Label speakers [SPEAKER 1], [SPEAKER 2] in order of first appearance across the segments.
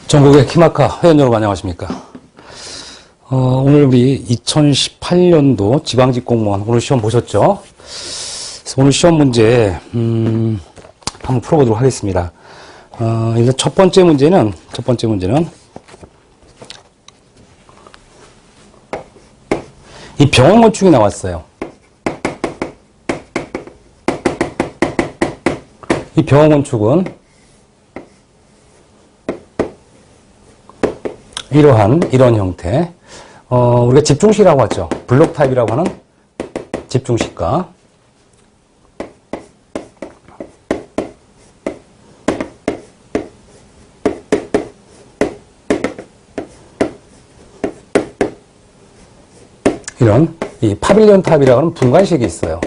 [SPEAKER 1] 전국의 키마카 회원 여러분 안녕하십니까. 오늘 우리 2018년도 지방직 공무원 오늘 시험 보셨죠? 그래서 오늘 시험 문제 한번 풀어보도록 하겠습니다. 일단 첫 번째 문제는 이 병원 건축이 나왔어요. 이 병원 건축은 이런 형태. 우리가 집중식이라고 하죠. 블록 타입이라고 하는 집중식과 이런 이 파빌리온 타입이라고 하는 분관식이 있어요.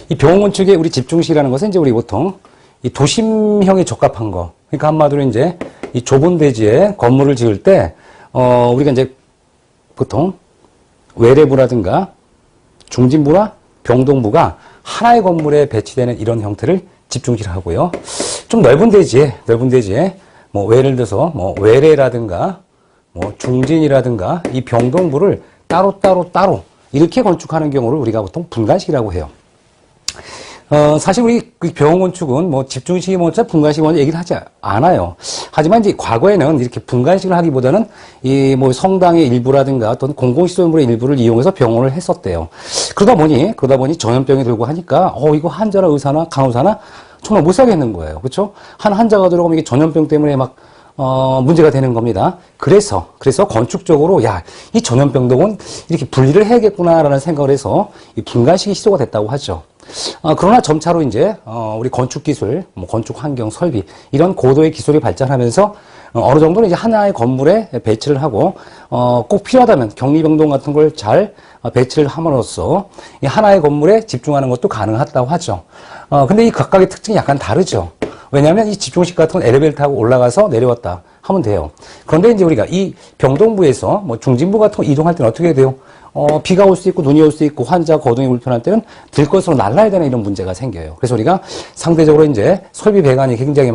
[SPEAKER 1] 이 병원 건축의 우리 집중식이라는 것은 이제 우리 보통 이 도심형에 적합한 거. 그러니까 한마디로 이제 이 좁은 대지에 건물을 지을 때, 우리가 이제 보통 외래부라든가 중진부나 병동부가 하나의 건물에 배치되는 이런 형태를 집중식을 하고요. 좀 넓은 대지에, 뭐 예를 들어서 뭐 외래라든가 뭐 중진이라든가 이 병동부를 따로 이렇게 건축하는 경우를 우리가 보통 분관식이라고 해요. 사실 우리 병원 건축은 뭐 집중식이 먼저 분관식이 먼저 얘기를 하지 않아요. 하지만 이제 과거에는 이렇게 분관식을 하기보다는 이 뭐 성당의 일부라든가 또는 공공시설물의 일부를 이용해서 병원을 했었대요. 그러다 보니 전염병이 들고 하니까 이거 환자나 의사나 간호사나 정말 못 살겠는 거예요. 그렇죠? 한 환자가 들어가면 이게 전염병 때문에 막 문제가 되는 겁니다. 그래서 건축적으로 이 전염병동은 이렇게 분리를 해야겠구나라는 생각을 해서 이 분관식이 시도가 됐다고 하죠. 그러나 점차로 이제 우리 건축 기술, 뭐 건축 환경 설비 이런 고도의 기술이 발전하면서 어느 정도는 이제 하나의 건물에 배치를 하고 꼭 필요하다면 격리병동 같은 걸 잘 배치를 함으로써 이 하나의 건물에 집중하는 것도 가능하다고 하죠. 근데 이 각각의 특징이 약간 다르죠. 왜냐하면 이 집중식 같은 건 엘리베이터 타고 올라가서 내려왔다 하면 돼요. 그런데 이제 우리가 이 병동부에서 뭐 중진부 같은 거 이동할 때는 어떻게 돼요? 비가 올 수 있고 눈이 올 수 있고 환자 거동이 불편할 때는 들것으로 날라야 되는 이런 문제가 생겨요. 그래서 우리가 상대적으로 이제 설비 배관이 굉장히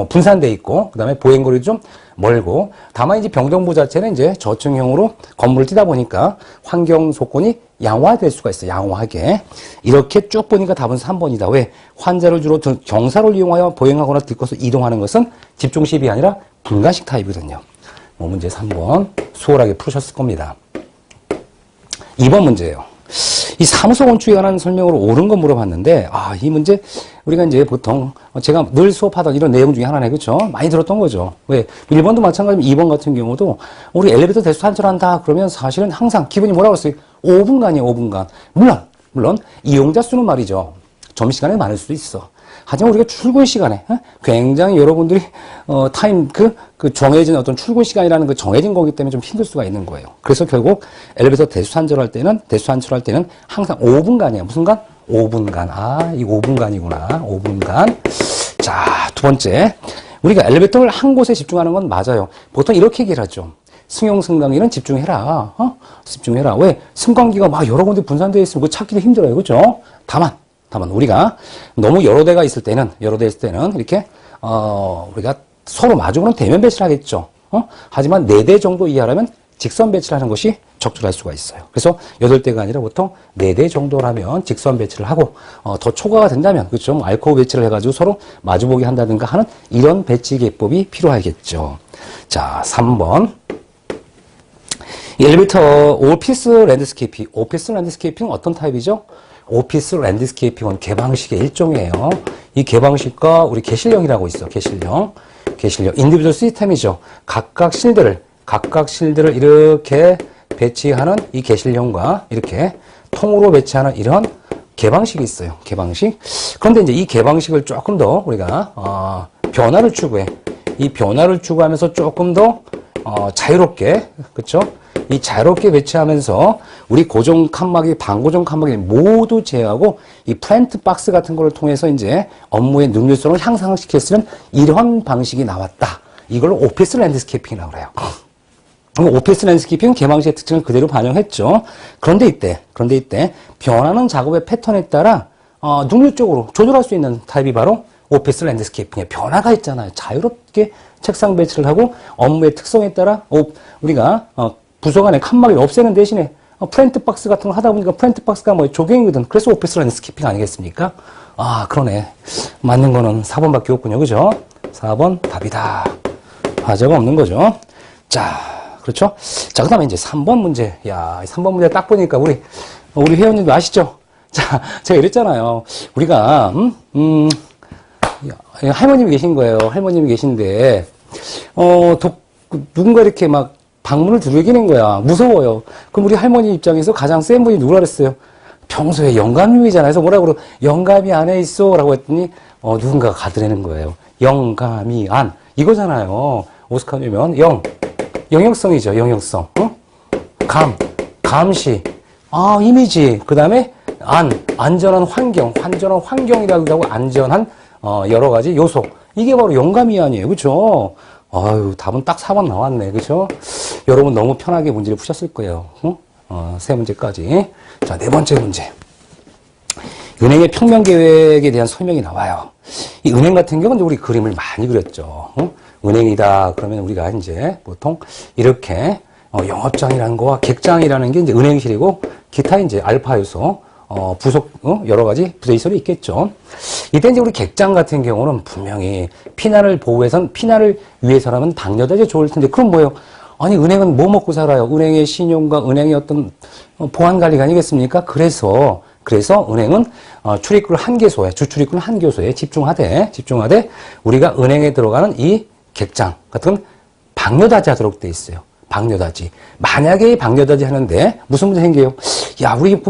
[SPEAKER 1] 분산돼 있고, 그 다음에 보행거리도 좀 멀고, 다만 이제 병동부 자체는 이제 저층형으로 건물을 띄다 보니까 환경 조건이 양호화될 수가 있어요. 양호하게. 이렇게 쭉 보니까 답은 3번이다. 왜? 환자를 주로 경사를 이용하여 보행하거나 들것으로 이동하는 것은 집중식이 아니라 분관식 타입이거든요. 문제 3번 수월하게 푸셨을 겁니다. 2번 문제예요. 이 사무소 건축에 관한 설명으로 옳은 거 물어봤는데, 이 문제, 우리가 이제 보통, 제가 늘 수업하던 이런 내용 중에 하나네, 그쵸? 많이 들었던 거죠. 왜? 1번도 마찬가지면 2번 같은 경우도, 우리 엘리베이터 대수 한철한다, 그러면 사실은 항상 기분이 뭐라고 했어요? 5분간이에요, 5분간. 물론, 이용자 수는 말이죠. 점심시간에 많을 수도 있어. 하지만 우리가 출근 시간에 굉장히 여러분들이 정해진 어떤 출근 시간이라는 그 정해진 거기 때문에 좀 힘들 수가 있는 거예요. 그래서 결국 엘리베이터 대수 한철할 때는 항상 5분간이에요. 무슨 간? 5분간. 이 5분간이구나. 5분간. 자, 두 번째. 우리가 엘리베이터를 한 곳에 집중하는 건 맞아요. 보통 이렇게 얘기를 하죠. 승용승강기는 집중해라. 집중해라. 왜? 승강기가 막 여러 군데 분산되어 있으면 그거 찾기도 힘들어요. 그죠? 다만 우리가 너무 여러 대가 있을 때는 이렇게 우리가 서로 마주보는 대면 배치를 하겠죠. 하지만 4대 정도 이하라면 직선 배치를 하는 것이 적절할 수가 있어요. 그래서 8대가 아니라 보통 4대 정도라면 직선 배치를 하고 더 초과가 된다면 그렇죠. 알코올 배치를 해가지고 서로 마주보게 한다든가 하는 이런 배치 기법이 필요하겠죠. 자, 3번. 엘리베이터 오피스 랜드스케이핑은 어떤 타입이죠? 오피스 랜드스케이핑은 개방식의 일종이에요. 이 개방식과 우리 개실형이라고 있어. 개실형. 인디비주얼 시스템이죠. 각각 실들을 이렇게 배치하는 이 개실형과 이렇게 통으로 배치하는 이런 개방식이 있어요. 개방식. 그런데 이제 이 개방식을 조금 더 우리가 변화를 추구해. 이 변화를 추구하면서 조금 더 자유롭게, 그렇죠? 이 자유롭게 배치하면서 우리 고정 칸막이, 반고정 칸막이 모두 제외하고 이 플랜트 박스 같은 거를 통해서 이제 업무의 능률성을 향상시킬 수 있는 이러한 방식이 나왔다. 이걸 오피스 랜드스케이핑이라고 그래요. 오피스 랜드스케이핑은 개방식의 특징을 그대로 반영했죠. 그런데 이때 변하는 작업의 패턴에 따라 능률적으로 조절할 수 있는 타입이 바로 오피스 랜드스케이핑에 변화가 있잖아요. 자유롭게 책상 배치를 하고 업무의 특성에 따라 우리가 부서 간의 칸막이를 없애는 대신에 프렌트 박스 같은 걸 하다 보니까 프렌트 박스가 뭐 조경이거든. 그래서 오피스 랜드스케이핑 아니겠습니까? 아, 그러네. 맞는 거는 4번밖에 없군요. 그죠? 4번 답이다. 과제가 없는 거죠. 자, 그렇죠? 자, 그 다음에 이제 3번 문제. 야, 3번 문제 딱 보니까 우리 회원님도 아시죠? 자, 제가 이랬잖아요. 우리가, 할머님이 계신 거예요. 할머님이 계신데, 누군가 이렇게 막 방문을 두들기는 거야. 무서워요. 그럼 우리 할머니 입장에서 가장 센 분이 누구라 그랬어요? 평소에 영감님이잖아요. 그래서 뭐라 그러고, 영감이 안에 있어. 라고 했더니, 누군가가 가드래는 거예요. 영감이 안. 이거잖아요. 오스카르면 영역성이죠. 영역성. 감시. 이미지. 그 다음에 안전한 환경이라기도 하고 안전한 여러 가지 요소. 이게 바로 영감이 아니에요. 그렇죠? 아유, 답은 딱 4번 나왔네. 그렇죠? 여러분 너무 편하게 문제를 푸셨을 거예요. 세 문제까지. 자, 네 번째 문제. 은행의 평면 계획에 대한 설명이 나와요. 이 은행 같은 경우는 우리 그림을 많이 그렸죠. 은행이다. 그러면 우리가 이제 보통 이렇게 영업장이라는 거와 객장이라는 게 이제 은행실이고 기타 이제 알파 요소, 부속 여러 가지 부대시설이 있겠죠. 이때 이제 우리 객장 같은 경우는 분명히 피난을 위해서라면 당연하게 좋을 텐데 그럼 뭐예요? 아니 은행은 뭐 먹고 살아요? 은행의 신용과 은행의 어떤 보안 관리가 아니겠습니까? 그래서 은행은 출입구를 한 개소에 주출입구를 한 개소에 집중하되 우리가 은행에 들어가는 이 객장 같은 방뇨다지 하도록 돼 있어요. 방뇨다지. 만약에 방뇨다지 하는데 무슨 문제 생겨요? 야, 우리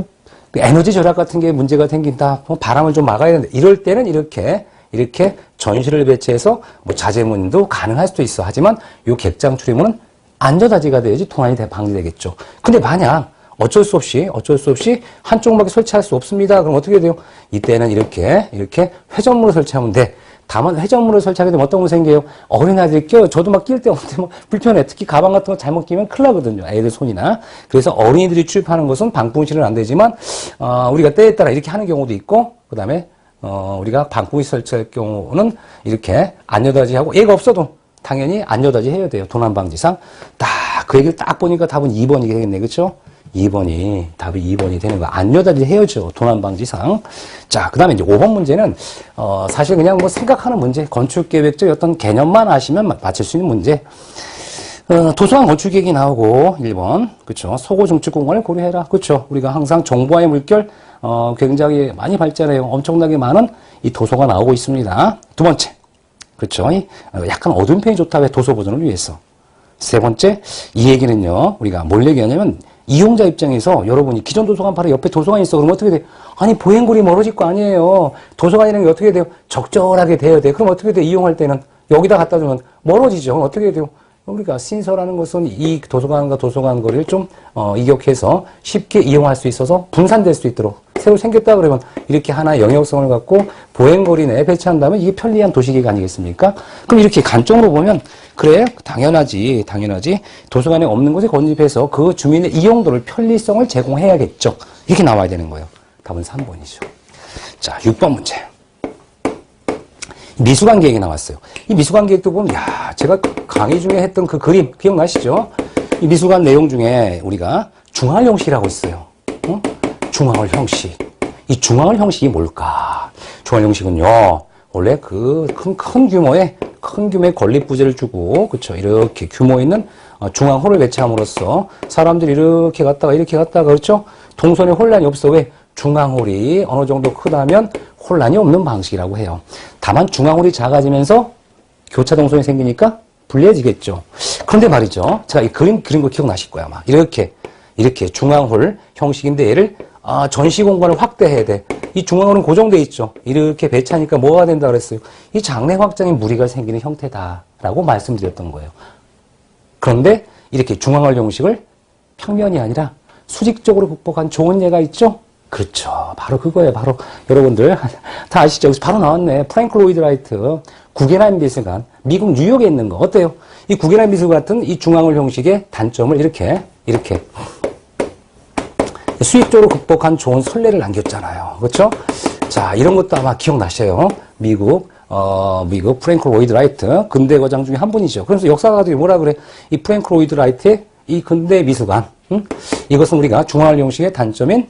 [SPEAKER 1] 에너지 절약 같은 게 문제가 생긴다. 바람을 좀 막아야 되는데 이럴 때는 이렇게 전실을 배치해서 뭐 자재문도 가능할 수도 있어. 하지만 이 객장 출입문은 안전다지가 돼야지 도난이 방지되겠죠. 근데 만약 어쩔 수 없이 한쪽밖에 설치할 수 없습니다. 그럼 어떻게 돼요? 이때는 이렇게 회전문을 설치하면 돼. 다만 회전문을 설치하게 되면 어떤 거 생겨요? 어린아이들이 껴요. 저도 막 낄 때 불편해. 특히 가방 같은 거 잘못 끼면 큰일 나거든요. 애들 손이나. 그래서 어린이들이 출입하는 것은 방풍실은 안 되지만 우리가 때에 따라 이렇게 하는 경우도 있고 그 다음에 우리가 방풍실 설치할 경우는 이렇게 안여다지하고 얘가 없어도 당연히 안여다지 해야 돼요. 도난방지상. 그 얘기를 딱 보니까 답은 2번이 되겠네. 그렇죠? 2번이, 답이 2번이 되는 거. 안여다지 해야죠. 도난방지상. 자, 그 다음에 이제 5번 문제는, 사실 그냥 뭐 생각하는 문제, 건축계획적 어떤 개념만 아시면 맞출 수 있는 문제. 도서관 건축계획이 나오고, 1번. 그쵸. 소고 중축공간을 고려해라. 그쵸. 우리가 항상 정보화의 물결, 굉장히 많이 발전해요. 엄청나게 많은 이 도서가 나오고 있습니다. 두 번째. 그쵸. 약간 어두운 편이 좋다. 왜 도서 보존을 위해서. 세 번째. 이 얘기는요, 우리가 뭘 얘기하냐면, 이용자 입장에서 여러분이 기존 도서관 바로 옆에 도서관이 있어. 그럼 어떻게 돼? 아니, 보행거리 멀어질 거 아니에요. 도서관이라는 게 어떻게 돼요? 적절하게 돼야 돼. 그럼 어떻게 돼? 이용할 때는 여기다 갖다 주면 멀어지죠. 그럼 어떻게 돼요? 우리가 신설하는 것은 이 도서관과 도서관 거리를 좀 이격해서 쉽게 이용할 수 있어서 분산될 수 있도록 새로 생겼다 그러면 이렇게 하나의 영역성을 갖고 보행거리 내에 배치한다면 이게 편리한 도시계획 아니겠습니까? 그럼 이렇게 관점으로 보면 그래 당연하지 도서관에 없는 곳에 건립해서 그 주민의 이용도를 편리성을 제공해야겠죠. 이렇게 나와야 되는 거예요. 답은 3번이죠. 자, 6번 문제. 미술관 계획이 나왔어요. 이 미술관 계획도 보면 제가 강의 중에 했던 그 그림 기억나시죠? 이 미술관 내용 중에 우리가 중앙 형식이라고 있어요. 중앙 형식. 이 중앙 형식이 뭘까? 중앙 형식은요. 원래 그 큰 규모의 건립 부재를 주고 그렇죠. 이렇게 규모 있는 중앙홀을 배치함으로써 사람들이 이렇게 갔다가 그렇죠? 동선에 혼란이 없어. 왜? 중앙홀이 어느 정도 크다면 혼란이 없는 방식이라고 해요. 다만 중앙홀이 작아지면서 교차 동선이 생기니까 불리해지겠죠. 그런데 말이죠. 제가 이 그린 거 기억나실 거야, 아마. 이렇게 중앙홀 형식인데 얘를 전시 공간을 확대해야 돼. 이 중앙홀은 고정돼 있죠. 이렇게 배치하니까 뭐가 된다 그랬어요? 이 장래 확장에 무리가 생기는 형태다라고 말씀드렸던 거예요. 그런데 이렇게 중앙홀 형식을 평면이 아니라 수직적으로 극복한 좋은 예가 있죠? 그렇죠. 바로 그거예요. 바로 여러분들 다 아시죠? 바로 나왔네. 프랭크 로이드 라이트 구겐하임 미술관 미국 뉴욕에 있는 거 어때요? 이 구겐하임 미술관 같은 이 중앙홀 형식의 단점을 이렇게 수직적으로 극복한 좋은 선례를 남겼잖아요. 그렇죠? 자, 이런 것도 아마 기억나셔요. 미국 미국 프랭크 로이드 라이트 근대 거장 중에 한 분이죠. 그래서 역사가들이 뭐라 그래? 이 프랭크 로이드 라이트의 이 근대 미술관, 이것은 우리가 중앙을 형식의 단점인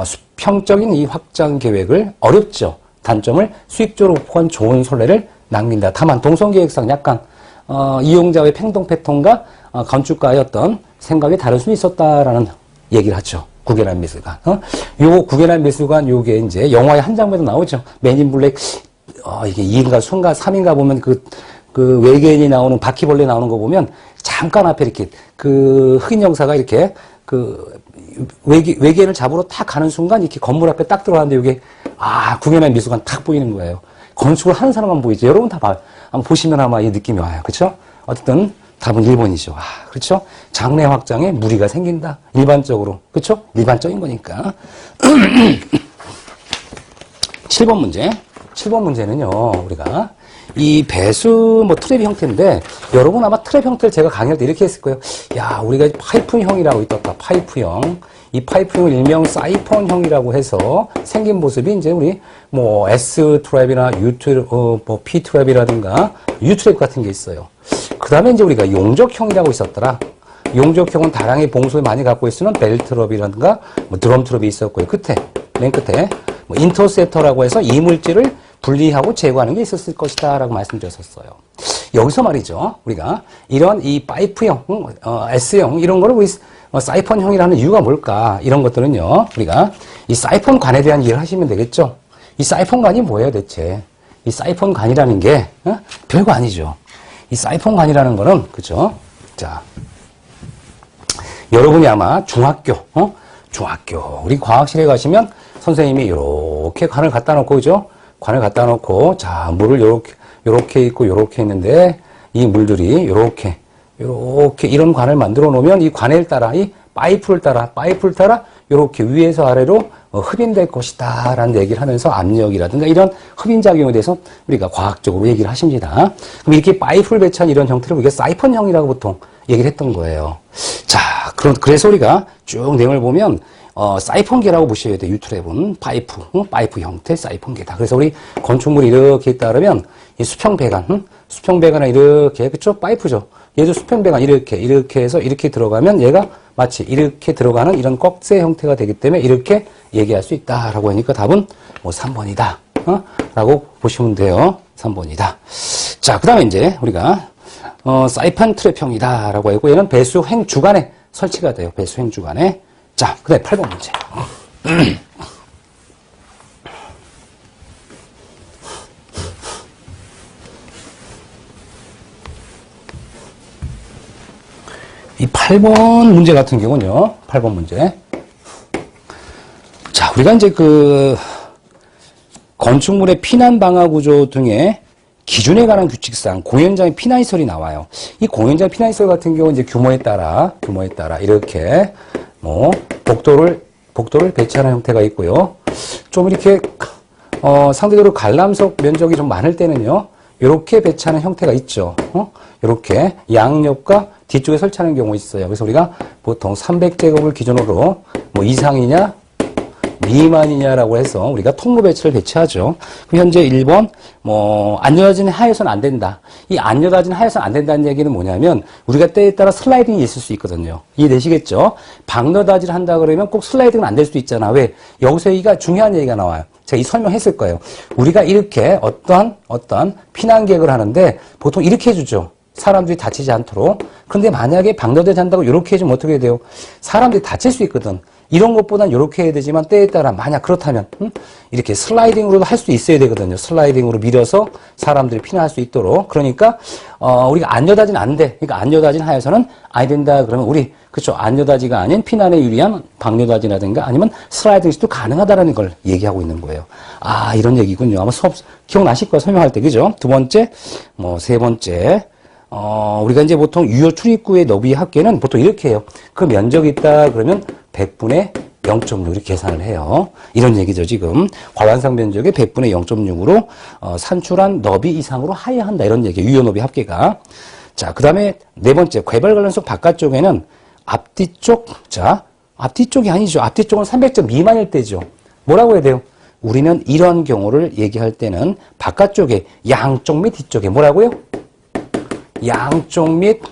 [SPEAKER 1] 수평적인 이 확장 계획을 어렵죠. 단점을 수익적으로 극복한 좋은 선례를 남긴다. 다만 동성계획상 약간 이용자의 행동 패턴과 건축가의 어떤 생각이 다를 수 있었다라는 얘기를 하죠. 구겐하임 미술관. 요 구겐하임 미술관 요게 이제 영화의 한 장면도 나오죠. 맨인 블랙 이게 2인가 3인가 보면 그 외계인이 나오는 바퀴벌레 나오는 거 보면 잠깐 앞에 이렇게 그 흑인 영사가 이렇게 그 외계인을 잡으러 딱 가는 순간 이렇게 건물 앞에 딱 들어가는데 이게 구겐하임 미술관 딱 보이는 거예요. 건축을 하는 사람만 보이죠. 여러분 다 한번 보시면 아마 이 느낌이 와요. 그렇죠? 어쨌든 답은 1번이죠. 그렇죠? 장래 확장에 무리가 생긴다. 일반적으로. 그렇죠? 일반적인 거니까. 7번 문제. 7번 문제는요. 우리가 이 배수 트랩 형태인데 여러분 아마 트랩 형태를 제가 강의할 때 이렇게 했을 거예요. 야, 우리가 파이프형이라고 있었다. 파이프형. 이 파이프형을 일명 사이폰형이라고 해서 생긴 모습이 이제 우리 S 트랩이나 U 트랩, P 트랩이라든가 U 트랩 같은 게 있어요. 그 다음에 이제 우리가 용적형이라고 있었더라. 용적형은 다량의 봉수를 많이 갖고 있으면 벨 트랩이라든가 드럼 트랩이 있었고요. 맨 끝에 인터셉터라고 해서 이물질을 분리하고 제거하는 게 있었을 것이다 라고 말씀드렸었어요. 여기서 말이죠. 우리가 이런 이 파이프형, S형 이런 거를 우리 사이폰형이라는 이유가 뭘까? 이런 것들은요. 우리가 이 사이폰관에 대한 이해를 하시면 되겠죠. 이 사이폰관이 뭐예요 대체? 이 사이폰관이라는 게 별거 아니죠. 이 사이폰관이라는 거는 그죠? 자, 여러분이 아마 중학교 우리 과학실에 가시면 선생님이 이렇게 관을 갖다 놓고 그죠? 관을 갖다 놓고 자 물을 요렇게 있고 요렇게 있는데 이 물들이 요렇게 이런 관을 만들어 놓으면 이 관을 따라 이 파이프를 따라 요렇게 위에서 아래로 흡인될 것이다 라는 얘기를 하면서 압력이라든가 이런 흡인작용에 대해서 우리가 과학적으로 얘기를 하십니다. 그럼 이렇게 파이프를 배치한 이런 형태를 우리가 사이폰형이라고 보통 얘기를 했던 거예요. 자, 그래서 우리가 쭉 내용을 보면 사이폰계라고 보셔야 돼요. 유트랩은 파이프 형태 사이폰계다. 그래서 우리 건축물이 이렇게 있다 그러면 이 수평배관은 이렇게 그쵸? 파이프죠. 얘도 수평배관 이렇게 해서 이렇게 들어가면 얘가 마치 이렇게 들어가는 이런 꺽쇠 형태가 되기 때문에 이렇게 얘기할 수 있다라고 하니까 답은 3번이다. 라고 보시면 돼요. 3번이다. 자, 그 다음에 이제 우리가 사이판 트랩형이다 라고 하고 얘는 배수행 주간에 설치가 돼요. 배수행 주간에. 자, 그 다음에 8번 문제. 이 8번 문제 같은 경우는요, 8번 문제. 자, 우리가 이제 건축물의 피난 방화 구조 등의 기준에 관한 규칙상 공연장의 피난시설이 나와요. 이 공연장 피난시설 같은 경우 이제 규모에 따라 이렇게 복도를 배치하는 형태가 있고요. 좀 이렇게, 상대적으로 관람석 면적이 좀 많을 때는요, 이렇게 배치하는 형태가 있죠. 이렇게 양옆과 뒤쪽에 설치하는 경우 있어요. 그래서 우리가 보통 300제곱을 기준으로 이상이냐, 미만이냐라고 해서 우리가 통로 배치를 배치하죠. 그럼 현재 1번, 안 여닫은 하에서는 안 된다. 이 안 여닫은 하에서는 안 된다는 얘기는 뭐냐면, 우리가 때에 따라 슬라이딩이 있을 수 있거든요. 이해되시겠죠? 방너다지를 한다 그러면 꼭 슬라이딩은 안 될 수도 있잖아. 왜? 여기서 얘기가 중요한 얘기가 나와요. 제가 이 설명했을 거예요. 우리가 이렇게 어떠한 피난 계획을 하는데, 보통 이렇게 해주죠. 사람들이 다치지 않도록. 그런데 만약에 방너다지 한다고 이렇게 해주면 어떻게 돼요? 사람들이 다칠 수 있거든. 이런 것보단 이렇게 해야 되지만 때에 따라 만약 그렇다면 이렇게 슬라이딩으로도 할 수 있어야 되거든요. 슬라이딩으로 밀어서 사람들이 피난할 수 있도록. 그러니까 우리가 안 여닫이는 안 돼. 그러니까 안 여닫이는 하에서는 안 된다. 그러면 우리 그렇죠. 안 여닫이가 아닌 피난에 유리한 방여닫이라든가 아니면 슬라이딩도 가능하다라는 걸 얘기하고 있는 거예요. 이런 얘기군요. 아마 수업 기억나실 거예요. 설명할 때 그죠? 두 번째, 세 번째. 우리가 이제 보통 유효 출입구의 너비 합계는 보통 이렇게 해요. 그 면적이 있다 그러면 100분의 0.6 이렇게 계산을 해요. 이런 얘기죠, 지금. 과완상 면적의 100분의 0.6으로 산출한 너비 이상으로 하여야 한다. 이런 얘기예요. 유효 너비 합계가. 자, 그 다음에 네 번째, 궤발 관련석 바깥쪽에는 앞뒤쪽이 아니죠. 앞뒤쪽은 300점 미만일 때죠. 뭐라고 해야 돼요? 우리는 이런 경우를 얘기할 때는 바깥쪽에 양쪽 및 뒤쪽에 뭐라고요? 양쪽 및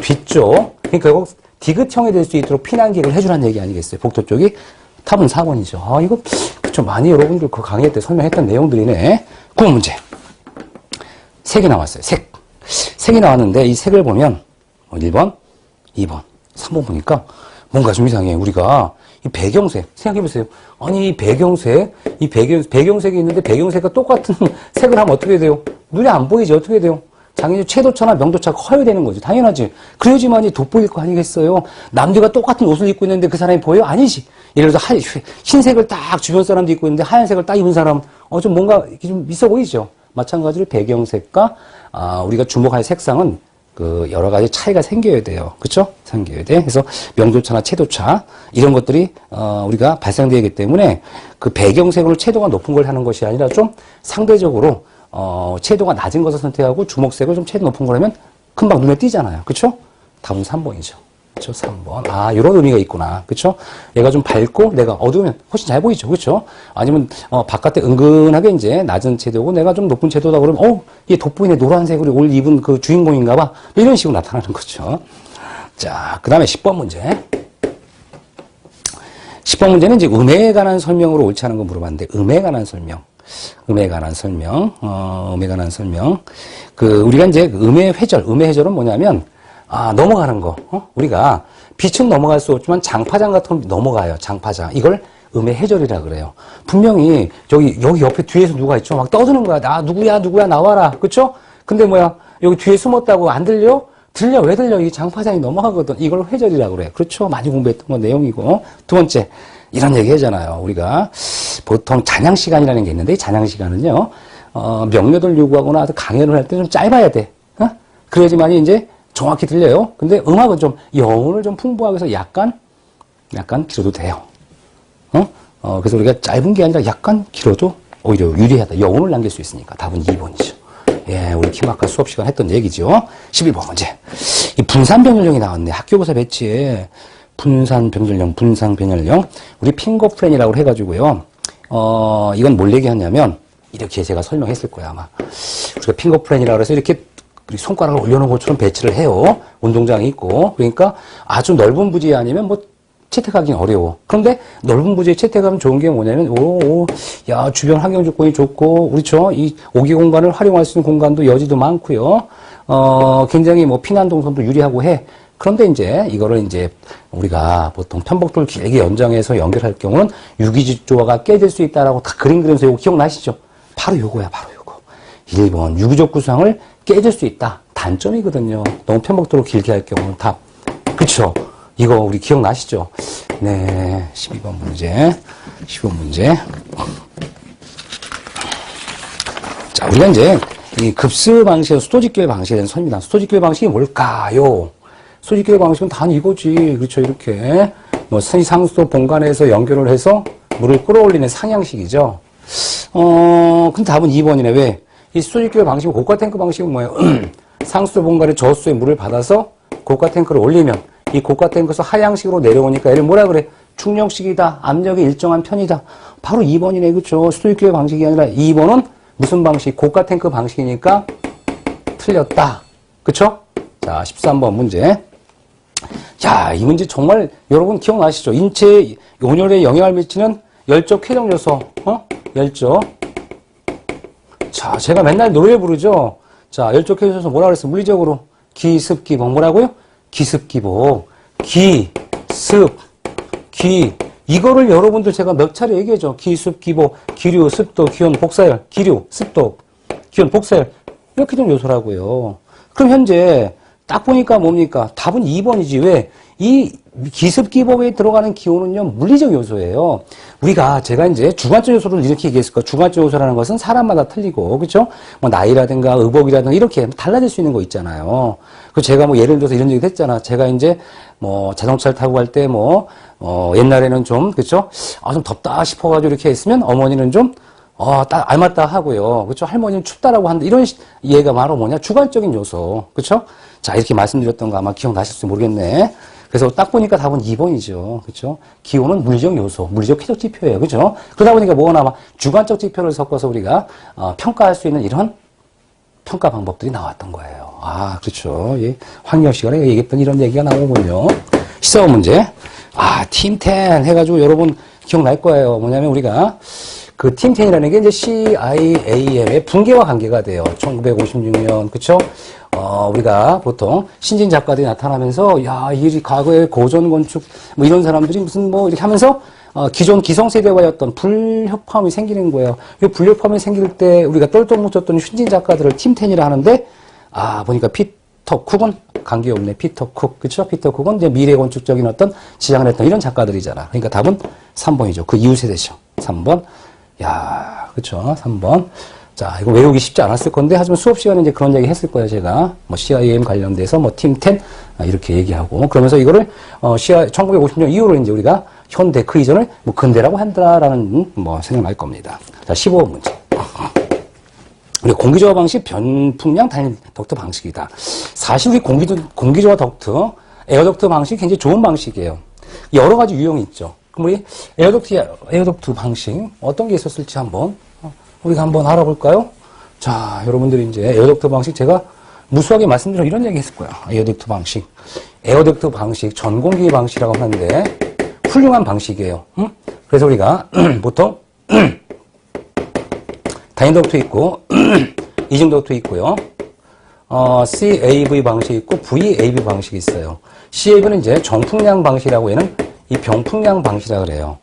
[SPEAKER 1] 뒤쪽. 그러니까 결국 디귿형이 될 수 있도록 피난기를 해주라는 얘기 아니겠어요? 복도 쪽이. 답은 4번이죠. 아, 이거 그쵸. 많이 여러분들 그 강의 때 설명했던 내용들이네. 9번 문제. 색이 나왔어요. 색이 나왔는데 이 색을 보면 1번, 2번, 3번 보니까 뭔가 좀 이상해. 우리가 이 배경색 생각해보세요. 아니 이 배경색이 있는데 배경색과 똑같은 색을 하면 어떻게 돼요? 눈에 안 보이지. 어떻게 돼요? 당연히 채도차나 명도차가 커야 되는 거지. 당연하지. 그래야지만이 돋보일 거 아니겠어요? 남들과 똑같은 옷을 입고 있는데 그 사람이 보여? 아니지. 예를 들어서 흰색을 딱 주변 사람도 입고 있는데 하얀색을 딱 입은 사람 좀 뭔가 좀 있어 보이죠? 마찬가지로 배경색과 우리가 주목할 색상은 그 여러 가지 차이가 생겨야 돼요. 그렇죠? 생겨야 돼. 그래서 명도차나 채도차 이런 것들이 우리가 발생되기 때문에 그 배경색으로 채도가 높은 걸 하는 것이 아니라 좀 상대적으로 채도가 낮은 것을 선택하고 주목색을 좀 채도 높은 거라면 금방 눈에 띄잖아요. 그렇죠? 답은 3번이죠. 그렇죠? 3번. 아, 이런 의미가 있구나. 그렇죠? 얘가 좀 밝고 내가 어두우면 훨씬 잘 보이죠. 그렇죠? 아니면 바깥에 은근하게 이제 낮은 채도고 내가 좀 높은 채도다 그러면 얘 돋보이네. 노란색으로 옷 입은 그 주인공인가 봐. 이런 식으로 나타나는 거죠. 자, 그다음에 10번 문제. 10번 문제는 이제 음에 관한 설명으로 옳지 않은 거 물어봤는데 음에 관한 설명. 음에 관한 설명. 우리가 이제 음의 회절은 뭐냐면 넘어가는 거. 우리가 빛은 넘어갈 수 없지만 장파장 같은 건 넘어가요. 장파장. 이걸 음의 해절이라 그래요. 분명히 여기 옆에 뒤에서 누가 있죠? 막 떠드는 거야. 누구야 나와라. 그쵸? 근데 여기 뒤에 숨었다고 안 들려? 들려. 왜 들려? 이게 장파장이 넘어가거든. 이걸 회절이라 그래요. 그렇죠? 많이 공부했던 건 내용이고. 두 번째. 이런 얘기 하잖아요. 우리가 보통 잔향 시간이라는 게 있는데 이 잔향 시간은요. 명료도를 요구하거나 강연을 할 때 좀 짧아야 돼. 그래야지만이 이제 정확히 들려요. 근데 음악은 좀 여운을 좀 풍부하게 해서 약간 길어도 돼요. 그래서 우리가 짧은 게 아니라 약간 길어도 오히려 유리하다. 여운을 남길 수 있으니까 답은 2번이죠. 예, 우리 키마카 수업 시간 했던 얘기죠. 11번 문제. 이 분산변열령이 나왔네. 학교고사 배치에 분산변열령. 우리 핑거프렌이라고 해가지고요. 이건 뭘 얘기하냐면 이렇게 제가 설명했을 거야 아마. 우리가 핑거프렌이라고 해서 이렇게 우리 손가락을 올려놓은 것처럼 배치를 해요. 운동장이 있고. 그러니까 아주 넓은 부지 아니면 채택하기는 어려워. 그런데 넓은 부지에 채택하면 좋은 게 뭐냐면, 주변 환경 조건이 좋고, 그렇죠? 이 오기 공간을 활용할 수 있는 공간도 여지도 많고요. 굉장히 피난 동선도 유리하고 해. 그런데 이거를 우리가 보통 편복도를 길게 연장해서 연결할 경우는 유기적 조화가 깨질 수 있다라고 다 그림 그리면서 이거 기억나시죠? 바로 요거야, 바로 요거. 1번. 유기적 구성을 깨질 수 있다. 단점이거든요. 너무 편복도로 길게 할 경우는 답. 그쵸? 이거 우리 기억나시죠? 네. 12번 문제. 자, 우리가 이 급수 방식에서 수도직결 방식에 대한 설명입니다. 수도직결 방식이 뭘까요? 수도직결 방식은 단 이거지. 그렇죠? 이렇게. 상수도 본관에서 연결을 해서 물을 끌어올리는 상향식이죠. 근데 답은 2번이네. 왜? 이 수도직결 방식, 고가 탱크 방식은 뭐예요? 상수도 본관에 저수의 물을 받아서 고가 탱크를 올리면 이 고가 탱크에서 하향식으로 내려오니까 얘를 뭐라 그래? 충력식이다. 압력이 일정한 편이다. 바로 2번이네. 그쵸? 수도직결 방식이 아니라 2번은 무슨 방식? 고가 탱크 방식이니까 틀렸다. 그쵸? 자, 13번 문제. 자, 이 문제 정말 여러분 기억나시죠? 인체 온열에 영향을 미치는 열적 쾌적 요소. 열적. 자, 제가 맨날 노래 부르죠? 자, 열적 쾌적 요소 뭐라 그랬어요? 물리적으로. 기습기복. 뭐라고요? 기습기복. 이거를 여러분들 제가 몇 차례 얘기해줘. 기습기복, 기류, 습도, 기온, 복사열. 기류, 습도, 기온, 복사열. 이렇게 좀 요소라고요. 그럼 현재 딱 보니까 뭡니까? 답은 2번이지. 왜? 이 기습기복에 들어가는 기온은요, 물리적 요소예요. 제가 주관적 요소를 이렇게 얘기했을 거예요. 주관적 요소라는 것은 사람마다 틀리고, 그쵸? 나이라든가 의복이라든가 이렇게 달라질 수 있는 거 있잖아요. 제가 예를 들어서 이런 얘기도 했잖아. 제가 자동차를 타고 갈 때 옛날에는 좀, 그쵸? 좀 덥다 싶어가지고 이렇게 했으면 어머니는 좀, 딱 알맞다 하고요. 그렇죠? 할머니는 춥다라고 한다. 이런 얘가 바로 뭐냐? 주관적인 요소. 그렇죠? 자, 이렇게 말씀드렸던 거 아마 기억나실지 모르겠네. 그래서 딱 보니까 답은 2번이죠. 그렇죠? 기호는 물리적 요소, 물리적 쾌적 지표예요. 그렇죠? 그러다 보니까 뭐가 나와? 주관적 지표를 섞어서 우리가 평가할 수 있는 이런 평가 방법들이 나왔던 거예요. 그렇죠. 예, 황영 시간에 얘기했던 이런 얘기가 나오군요. 시사원 문제. 팀10 해가지고 여러분 기억날 거예요. 뭐냐면 우리가 그 팀10이라는 게 이제 CIAM의 붕괴와 관계가 돼요. 1956년, 그쵸? 우리가 보통 신진 작가들이 나타나면서, 이 과거의 고전 건축, 뭐 이런 사람들이 무슨 뭐 이렇게 하면서, 기존 기성세대와의 어떤 불협화음이 생기는 거예요. 이 불협화음이 생길 때 우리가 똘똘 뭉쳤던 신진 작가들을 팀10이라 하는데, 보니까 피터 쿡은 관계없네. 피터 쿡. 그쵸? 피터 쿡은 이제 미래 건축적인 어떤 지향을 했던 이런 작가들이잖아. 그러니까 답은 3번이죠. 그 이후 세대죠. 3번. 그쵸. 3번. 자, 이거 외우기 쉽지 않았을 건데, 하지만 수업 시간에 이제 그런 얘기 했을 거예요, 제가. 뭐, CIM 관련돼서, 뭐, 팀10, 이렇게 얘기하고. 그러면서 이거를, 1950년 이후로 이제 우리가 현대, 그 이전을 뭐, 근대라고 한다라는, 뭐, 생각날 겁니다. 자, 15번 문제. 우리 공기저하 방식, 변풍량 단일 덕트 방식이다. 사실 우리 공기저하 덕트, 에어덕트 방식이 굉장히 좋은 방식이에요. 여러 가지 유형이 있죠. 그럼 우리 에어덕트 방식 어떤 게 있었을지 우리가 한번 알아볼까요? 자, 여러분들이 이제 에어덕트 방식 제가 무수하게 말씀드려 이런 얘기 했을 거야. 에어덕트 방식 전공기 방식이라고 하는데 훌륭한 방식이에요. 응? 그래서 우리가 보통 단위덕트 있고 이중덕트 있고요. CAV 방식이 있고 VAV 방식이 있어요. CAV는 이제 정풍량 방식이라고 얘는 이 병풍량 방식이라 그래요.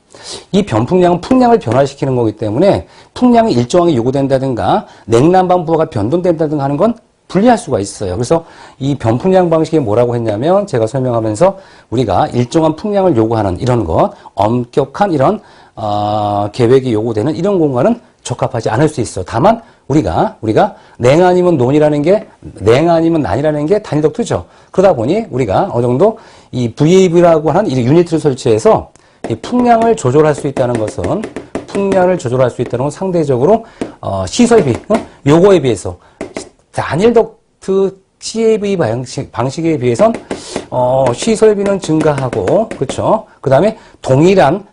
[SPEAKER 1] 이 병풍량은 풍량을 변화시키는 거기 때문에 풍량이 일정하게 요구된다든가 냉난방 부하가 변동된다든가 하는 건 분리할 수가 있어요. 그래서 이 병풍량 방식이 뭐라고 했냐면 제가 설명하면서 우리가 일정한 풍량을 요구하는 이런 것, 엄격한 이런 계획이 요구되는 이런 공간은 적합하지 않을 수 있어. 다만 우리가 냉 아니면 아니면 난이라는 게 단위덕트죠. 그러다 보니 우리가 어느 정도 이 VAV라고 하는 이 유니트를 설치해서 이 풍량을 조절할 수 있다는 것은 상대적으로 시설비 요거에 비해서 단일덕트 CAV 방식에 비해선 시설비는 증가하고 그렇죠. 그다음에 동일한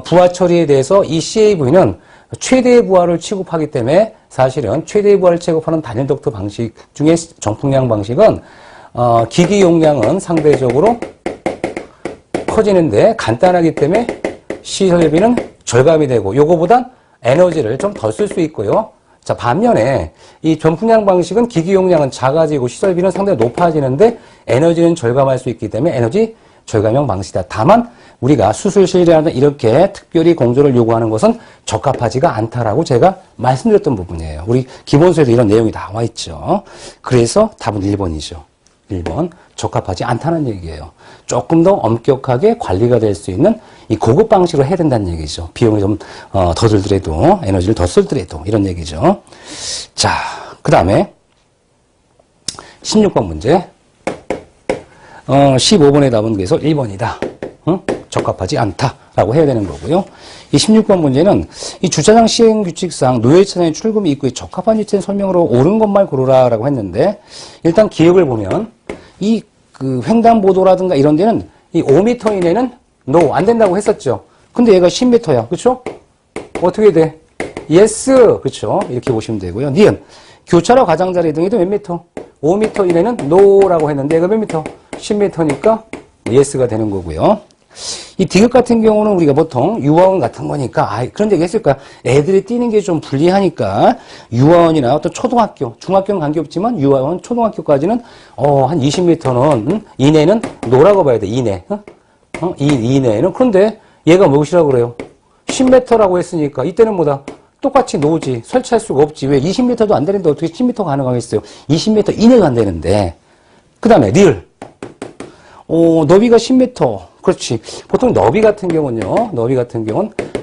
[SPEAKER 1] 부하 처리에 대해서 이 CAV는 최대의 부하를 취급하기 때문에 사실은 최대의 부하를 취급하는 단일덕트 방식 중에 정풍량 방식은 기기 용량은 상대적으로 커지는데 간단하기 때문에 시설비는 절감이 되고 요거보단 에너지를 좀 덜 쓸 수 있고요. 자, 반면에 이 전풍량 방식은 기기 용량은 작아지고 시설비는 상당히 높아지는데 에너지는 절감할 수 있기 때문에 에너지 절감형 방식이다. 다만 우리가 수술실이라는 이렇게 특별히 공조를 요구하는 것은 적합하지가 않다라고 제가 말씀드렸던 부분이에요. 우리 기본서에도 이런 내용이 나와 있죠. 그래서 답은 1번이죠. 1번. 적합하지 않다는 얘기예요. 조금 더 엄격하게 관리가 될 수 있는 이 고급 방식으로 해야 된다는 얘기죠. 비용이 좀 더 들더라도 에너지를 더 쓸더라도 이런 얘기죠. 자, 그 다음에 16번 문제. 15번의 답은 그래서 1번이다. 응? 적합하지 않다라고 해야 되는 거고요. 이 16번 문제는 이 주차장 시행 규칙상 노열차장의 출금 입구에 적합한 위치의 설명으로 옳은 것만 고르라라고 했는데 일단 기억을 보면 이 그 횡단보도라든가 이런 데는 이 5m 이내는 no 안 된다고 했었죠. 근데 얘가 10m야. 그렇죠? 어떻게 돼? yes. 그렇죠? 이렇게 보시면 되고요. 니은 교차로 가장자리 등에도 몇 미터? 5m 이내는 no라고 했는데 얘가 몇 미터? 10m니까 yes가 되는 거고요. 이 디귿 같은 경우는 우리가 보통 유아원 같은 거니까 그런 얘기 했을 거야. 애들이 뛰는 게 좀 불리하니까 유아원이나 어떤 초등학교, 중학교는 관계없지만 유아원, 초등학교까지는 한 20m는 이내는 노라고 봐야 돼. 이내. 이내는. 그런데 얘가 무엇이라고 그래요? 10m라고 했으니까 이때는 뭐다? 똑같이 노지. 설치할 수가 없지. 왜? 20m도 안 되는데 어떻게 10m 가능하겠어요? 20m 이내가 안 되는데. 그 다음에 리을. 너비가 10m. 그렇지. 보통 너비 같은 경우는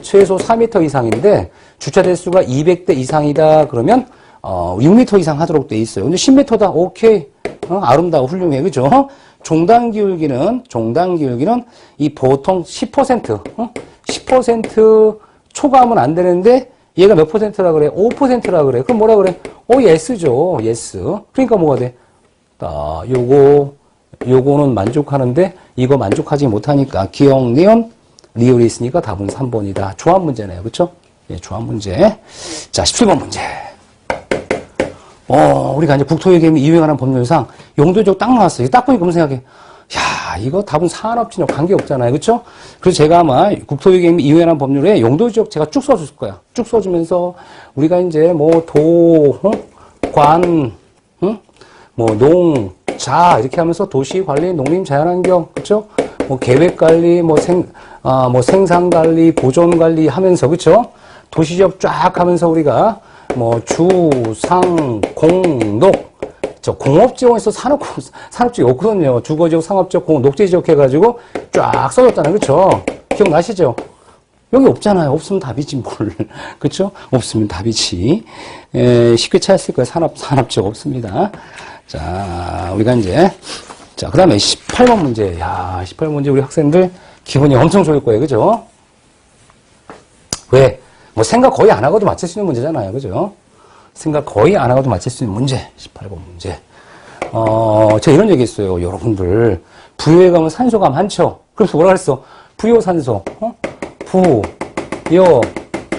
[SPEAKER 1] 최소 4m 이상인데 주차 대수가 200대 이상이다 그러면 6m 이상 하도록 돼 있어요. 근데 10m다. 오케이. 아름다워. 훌륭해. 그죠? 종단 기울기는 이 보통 10% 초과하면 안 되는데 얘가 몇 퍼센트라 그래? 5%라 그래. 그럼 뭐라 그래? yes죠. yes. 그러니까 뭐가 돼? 요거는 만족하는데 이거 만족하지 못하니까 기억, 니은, 리을이 있으니까 답은 3번이다. 조합 문제네요. 그렇죠? 예, 조합 문제. 자, 17번 문제. 우리가 이제 국토유기임이 이용하는 법률상 용도지역 딱 나왔어요. 딱 보니까 무슨 생각해? 야, 이거 답은 산업진역 관계없잖아요. 그렇죠? 그래서 제가 아마 국토유기임이 이용하는 법률에 용도지역 제가 쭉 써줄 거야. 쭉 써주면서 우리가 이제 뭐 관, 뭐 농, 자 이렇게 하면서 도시관리, 농림, 자연환경, 그렇죠? 뭐 계획관리, 뭐 생산관리, 보존관리 하면서 그렇죠? 도시지역 쫙 하면서 우리가 뭐 주, 상, 공, 녹 저 공업지역에서 산업지역 없거든요. 주거지역, 상업지역, 녹지지역 해가지고 쫙 써줬잖아요. 그렇죠? 기억나시죠? 여기 없잖아요. 없으면 답이지 뭘. 그렇죠? 없으면 답이지. 쉽게 찾았을 거예요. 산업지역 없습니다. 자, 우리가 이제 자, 그다음에 18번 문제. 야, 18번 문제 우리 학생들 기분이 엄청 좋을 거예요. 그죠? 왜? 뭐 생각 거의 안 하고도 맞힐 수 있는 문제잖아요. 그죠? 생각 거의 안 하고도 맞힐 수 있는 문제. 18번 문제. 제가 이런 얘기 했어요. 여러분들 부여에 가면 산소가 많죠? 그래서 뭐라 그랬어? 부여 산소. 부, 여,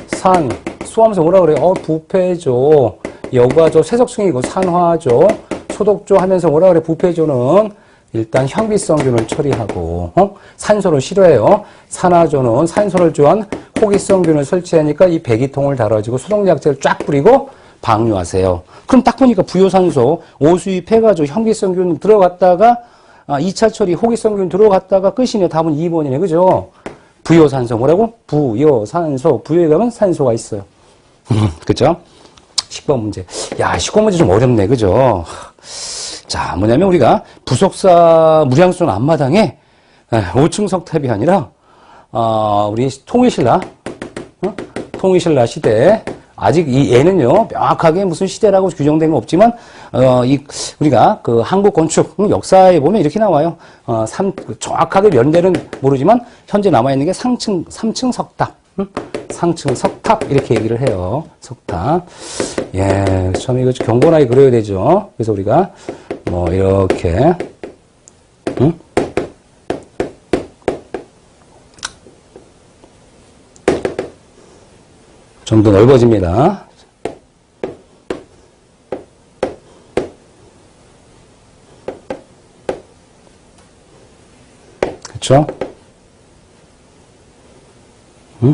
[SPEAKER 1] 산, 소 하면서 뭐라 그래요? 부패조, 여과조, 세석층이고 산화조, 소독조 하면서 뭐라 그래? 부패조는 일단 현기성균을 처리하고, 산소를 싫어해요. 산화조는 산소를 좋아한 호기성균을 설치하니까 이 배기통을 달아주고 소독약제를 쫙 뿌리고 방류하세요. 그럼 딱 보니까 부요산소, 오수입해가지고 현기성균 들어갔다가, 2차 처리 호기성균 들어갔다가 끝이네. 답은 2번이네. 그죠? 부요산소. 뭐라고? 부요산소. 부요에 가면 산소가 있어요. 그죠? 10번 문제. 야, 10번 문제 좀 어렵네. 그죠? 자, 뭐냐면 우리가 부속사 무량수는 앞마당에 5층 석탑이 아니라, 우리 통일신라 시대, 아직 이 얘는요, 명확하게 무슨 시대라고 규정된 건 없지만, 우리가 그 한국 건축 역사에 보면 이렇게 나와요. 정확하게 연대는 모르지만, 현재 남아있는 게 3층 석탑. 상층 석탑. 이렇게 얘기를 해요. 석탑. 예, 처음에 이거 경건하게 그려야 되죠. 그래서 우리가, 뭐, 이렇게, 좀 더 넓어집니다. 그렇죠?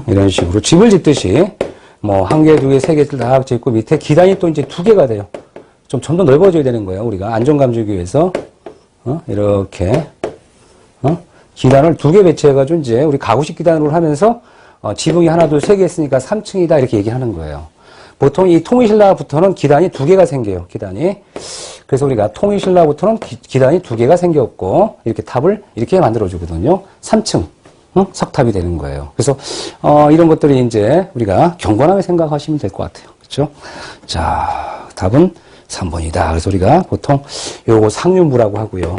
[SPEAKER 1] 이런 식으로 집을 짓듯이 뭐 한 개, 두 개, 세 개를 다 짓고 밑에 기단이 또 이제 두 개가 돼요. 좀 더 넓어져야 되는 거예요. 우리가 안정감 주기 위해서 이렇게 기단을 두 개 배치해가지고 이제 우리 가구식 기단으로 하면서 지붕이 하나, 둘, 세 개 있으니까 3층이다 이렇게 얘기하는 거예요. 보통 이 통일신라부터는 기단이 두 개가 생겨요. 기단이. 그래서 우리가 통일신라부터는 기단이 두 개가 생겼고 이렇게 탑을 이렇게 만들어주거든요. 3층 석탑이 되는 거예요. 그래서 이런 것들이 이제 우리가 경건하게 생각하시면 될 것 같아요. 그렇죠? 자, 답은 3번이다. 그래서 우리가 보통 요거 상륜부라고 하고요.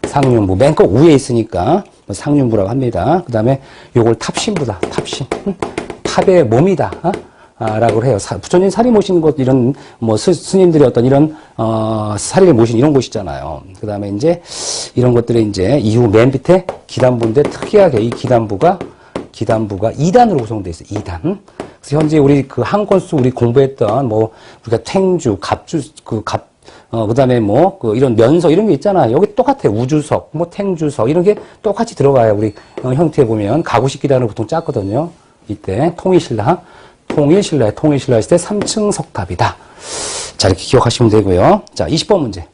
[SPEAKER 1] 상륜부 맨 꼭 위에 있으니까 상륜부라고 합니다. 그 다음에 요걸 탑신부다. 탑신. 탑의 몸이다. 라고 해요. 부처님 사리 모시는 것, 이런, 뭐, 스님들이 어떤 이런, 사리를 모신 이런 곳이잖아요. 그 다음에 이제, 이런 것들이 이제, 이후 맨 밑에 기단부인데, 특이하게 이 기단부가 2단으로 구성되어 있어요. 2단. 그래서 현재 우리 그 한권수 우리 공부했던, 뭐, 우리가 탱주, 그 다음에 뭐, 이런 면석, 이런 게 있잖아요. 여기 똑같아요. 우주석, 뭐, 탱주석, 이런 게 똑같이 들어가요. 우리 형태에 보면. 가구식 기단을 보통 짰거든요. 이때, 통일신라의 시대 3층 석탑이다. 자, 이렇게 기억하시면 되고요. 자, 20번 문제.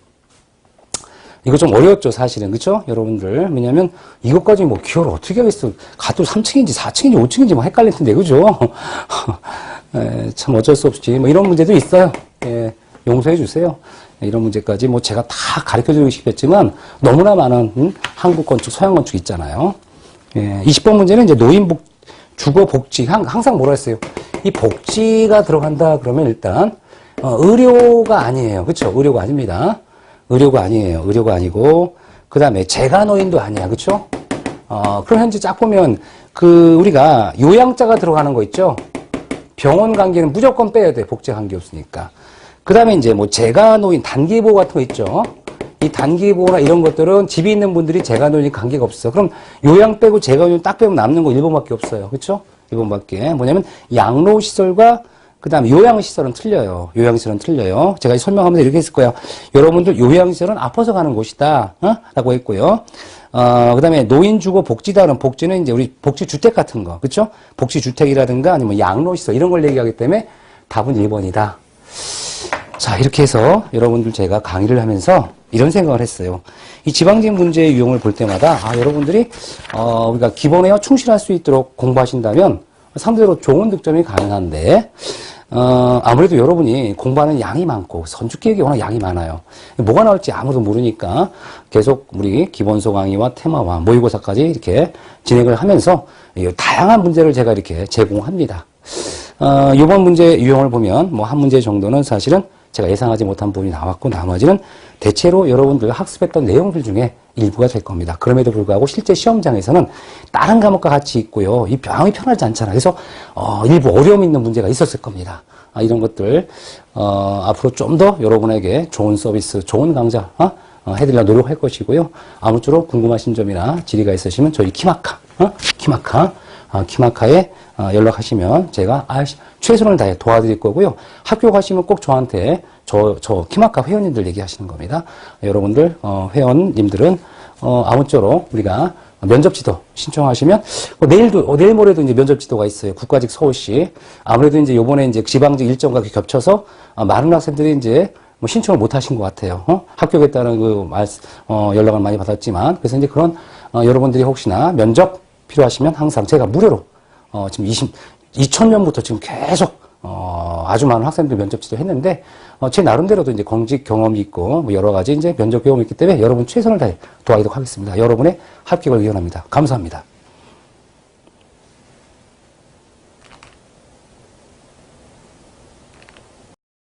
[SPEAKER 1] 이거 좀 어려웠죠, 사실은. 그쵸? 여러분들. 왜냐면, 이것까지 뭐, 기억을 어떻게 하겠어. 가도 3층인지 4층인지 5층인지 뭐 헷갈릴 텐데, 그죠? 참 어쩔 수 없이. 뭐, 이런 문제도 있어요. 예, 용서해 주세요. 이런 문제까지 뭐, 제가 다 가르쳐 드리고 싶었지만, 너무나 많은, 한국 건축, 서양 건축 있잖아요. 예, 20번 문제는 이제 주거 복지. 항상 뭐라 했어요? 이 복지가 들어간다 그러면 일단 의료가 아니에요. 그렇죠? 의료가 아닙니다. 의료가 아니에요. 의료가 아니고 그다음에 재가노인도 아니야. 그렇죠? 그럼 현재 쫙 보면 우리가 요양자가 들어가는 거 있죠? 병원 관계는 무조건 빼야 돼. 복지 관계 없으니까. 그 다음에 이제 뭐 재가노인, 단기보호 같은 거 있죠. 이 단기보호나 이런 것들은 집에 있는 분들이 재가노인 관계가 없어. 그럼 요양 빼고 재가노인 딱 빼면 남는 거 일본밖에 없어요. 그렇죠? 일본밖에. 뭐냐면 양로시설과 그 다음에 요양시설은 틀려요. 요양시설은 틀려요. 제가 설명하면서 이렇게 했을 거예요. 여러분들 요양시설은 아파서 가는 곳이다. 라고 했고요. 그 다음에 노인주거 복지다는 복지는 이제 우리 복지주택 같은 거. 그쵸? 복지주택이라든가 아니면 양로시설 이런 걸 얘기하기 때문에 답은 1번이다. 자, 이렇게 해서 여러분들 제가 강의를 하면서 이런 생각을 했어요. 이 지방직 문제의 유형을 볼 때마다, 여러분들이, 우리가 기본에어 충실할 수 있도록 공부하신다면 상대적으로 좋은 득점이 가능한데, 아무래도 여러분이 공부하는 양이 많고 선축기획이 워낙 양이 많아요. 뭐가 나올지 아무도 모르니까 계속 우리 기본서 강의와 테마와 모의고사까지 이렇게 진행을 하면서 다양한 문제를 제가 이렇게 제공합니다. 이번 문제 유형을 보면 뭐 한 문제 정도는 사실은 제가 예상하지 못한 부분이 나왔고 나머지는 대체로 여러분들 학습했던 내용들 중에 일부가 될 겁니다. 그럼에도 불구하고 실제 시험장에서는 다른 과목과 같이 있고요. 이 마음이 편하지 않잖아요. 그래서 일부 어려움 있는 문제가 있었을 겁니다. 이런 것들 앞으로 좀 더 여러분에게 좋은 서비스, 좋은 강좌 해드리려 노력할 것이고요. 아무쪼록 궁금하신 점이나 질의가 있으시면 저희 키마카에 연락하시면 제가 최선을 다해 도와드릴 거고요. 학교 가시면 꼭 저한테 저 키마카 회원님들 얘기하시는 겁니다. 여러분들 회원님들은 아무쪼록 우리가 면접지도 신청하시면 내일 모레도 이제 면접지도가 있어요. 국가직 서울시. 아무래도 이제 요번에 이제 지방직 일정과 겹쳐서 많은 학생들이 이제 뭐 신청을 못 하신 것 같아요. 합격했다는 연락을 많이 받았지만 그래서 이제 그런 여러분들이 혹시나 면접 필요하시면 항상 제가 무료로 지금 2000년부터 지금 계속 아주 많은 학생들 면접 지도했는데 제 나름대로도 이제 공직 경험이 있고 뭐 여러 가지 이제 면접 경험이 있기 때문에 여러분 최선을 다해 도와드리도록 하겠습니다. 여러분의 합격을 기원합니다. 감사합니다.